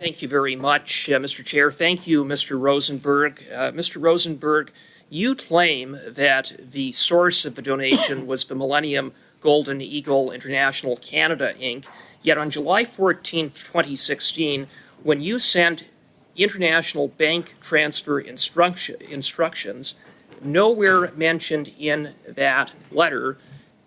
Thank you very much, Mr. Chair. Thank you, Mr. Rosenberg. Mr. Rosenberg, you claim that the source of the donation was the Millennium Golden Eagle International Canada, Inc., yet on July 14, 2016, when you sent international bank transfer instructions, nowhere mentioned in that letter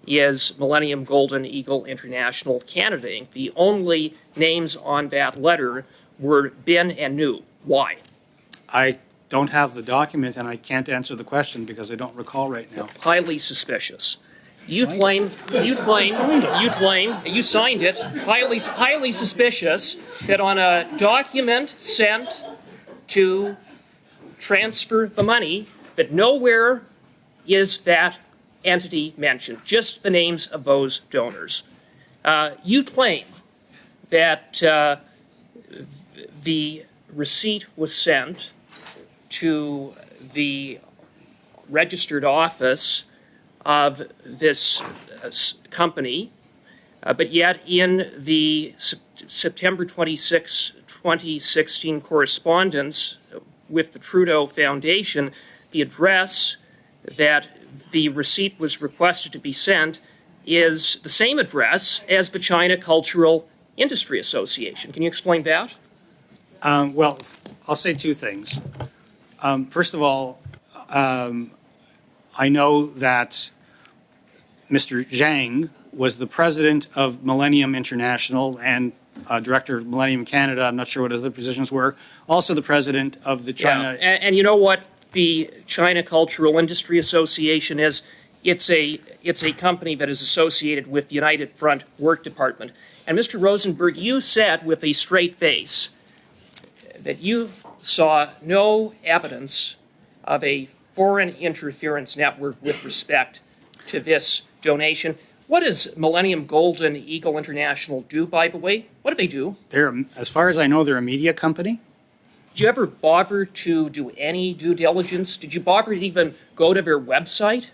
is Millennium Golden Eagle International Canada, Inc. The only names on that letter were Ben and New. Why? I don't have the document, and I can't answer the question because I don't recall right now. Highly suspicious. You signed it. Highly suspicious that on a document sent to transfer the money, that nowhere is that entity mentioned, just the names of those donors. You claim that the receipt was sent to the registered office of this company, but yet in the September 26, 2016 correspondence with the Trudeau Foundation, the address that the receipt was requested to be sent is the same address as the China Cultural Industry Association. Can you explain that? Well, I'll say two things. First of all, I know that Mr. Zhang was the president of Millennium International and director of Millennium Canada. I'm not sure what other positions were. Also the president of the China. Yeah. And you know what the China Cultural Industry Association is? It's a company that is associated with the United Front Work Department. And Mr. Rosenberg, you said with a straight face that you saw no evidence of a foreign interference network with respect to this donation. What does Millennium Golden Eagle International do, by the way? What do they do? As far as I know, they're a media company. Did you ever bother to do any due diligence? Did you bother to even go to their website?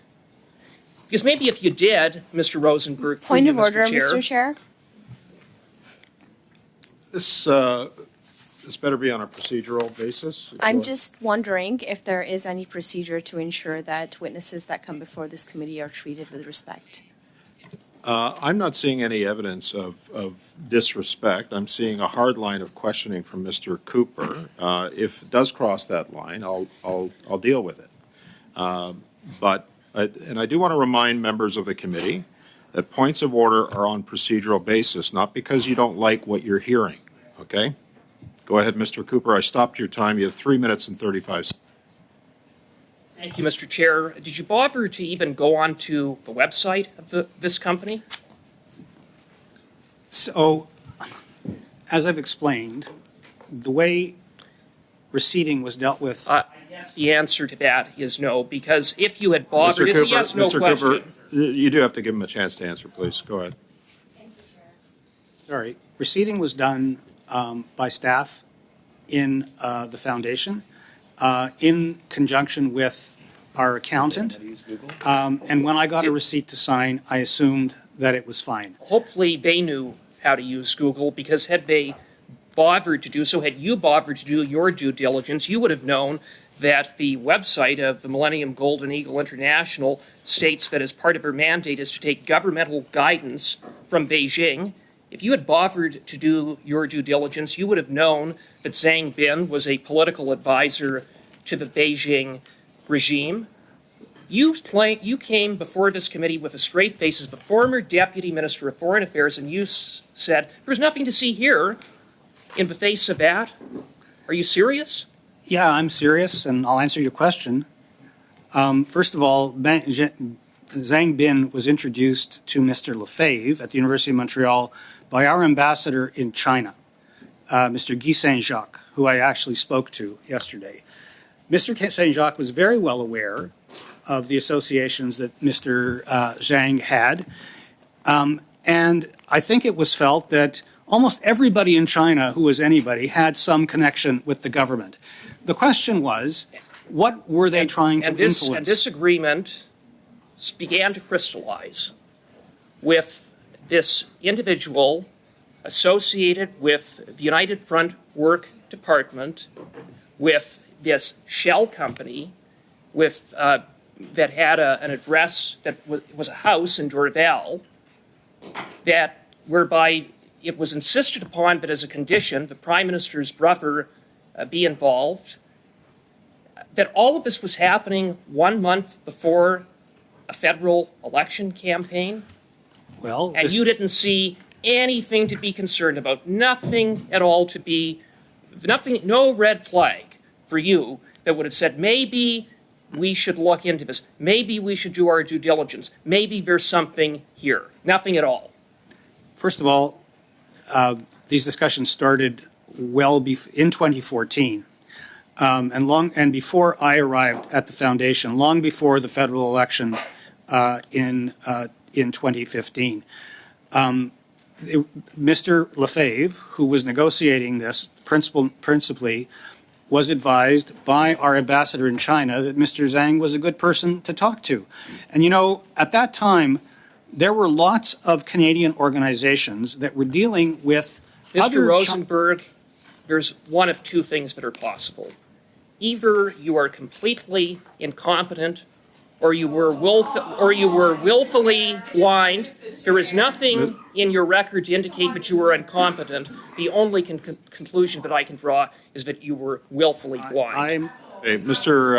Because maybe if you did, Mr. Rosenberg, Point of order, Mr. Chair. This better be on a procedural basis. I'm just wondering if there is any procedure to ensure that witnesses that come before this committee are treated with respect. I'm not seeing any evidence of disrespect. I'm seeing a hard line of questioning from Mr. Cooper. If it does cross that line, I'll deal with it. And I do want to remind members of the committee that points of order are on procedural basis, not because you don't like what you're hearing. Okay? Go ahead, Mr. Cooper. I stopped your time. You have 3 minutes and 35 seconds. Thank you, Mr. Chair. Did you bother to even go on to the website of this company? So, as I've explained, the way receipting was dealt with... I guess the answer to that is no, because if you had bothered, it's a yes-no question. Mr. Cooper, you do have to give him a chance to answer, please. Go ahead. Thank you, Chair. Sorry. Receipting was done by staff in the foundation in conjunction with our accountant. And when I got a receipt to sign, I assumed that it was fine. Hopefully they knew how to use Google, because had they bothered to do so, had you bothered to do your due diligence, you would have known that the website of the Millennium Golden Eagle International states that as part of her mandate is to take governmental guidance from Beijing. If you had bothered to do your due diligence, you would have known that Zhang Bin was a political advisor to the Beijing regime. You came before this committee with a straight face as the former Deputy Minister of Foreign Affairs, and you said, there's nothing to see here in the face of that. Are you serious? Yeah, I'm serious, and I'll answer your question. First of all, Zhang Bin was introduced to Mr. Lefebvre at the University of Montreal by our ambassador in China, Mr. Guy Saint-Jacques, who I actually spoke to yesterday. Mr. Saint-Jacques was very well aware of the associations that Mr. Zhang had, and I think it was felt that almost everybody in China who was anybody had some connection with the government. The question was, what were they trying to influence? And this agreement began to crystallize with this individual associated with the United Front Work Department, with this shell company, with that had an address that was a house in Dorval, that whereby it was insisted upon, but as a condition, the Prime Minister's brother be involved, that all of this was happening 1 month before a federal election campaign, Well, and you didn't see anything to be concerned about, nothing at all to be, nothing, no red flag for you that would have said, maybe we should look into this, maybe we should do our due diligence, maybe there's something here. Nothing at all. First of all, these discussions started in 2014, and before I arrived at the foundation, long before the federal election in 2015. Mr. Lefebvre, who was negotiating this principally, was advised by our ambassador in China that Mr. Zhang was a good person to talk to. And at that time, there were lots of Canadian organizations that were dealing with Mr. Rosenberg, there's one of two things that are possible. Either you are completely incompetent, or you were willfully blind. There is nothing in your record to indicate that you were incompetent. The only conclusion that I can draw is that you were willfully blind. Hey, Mr.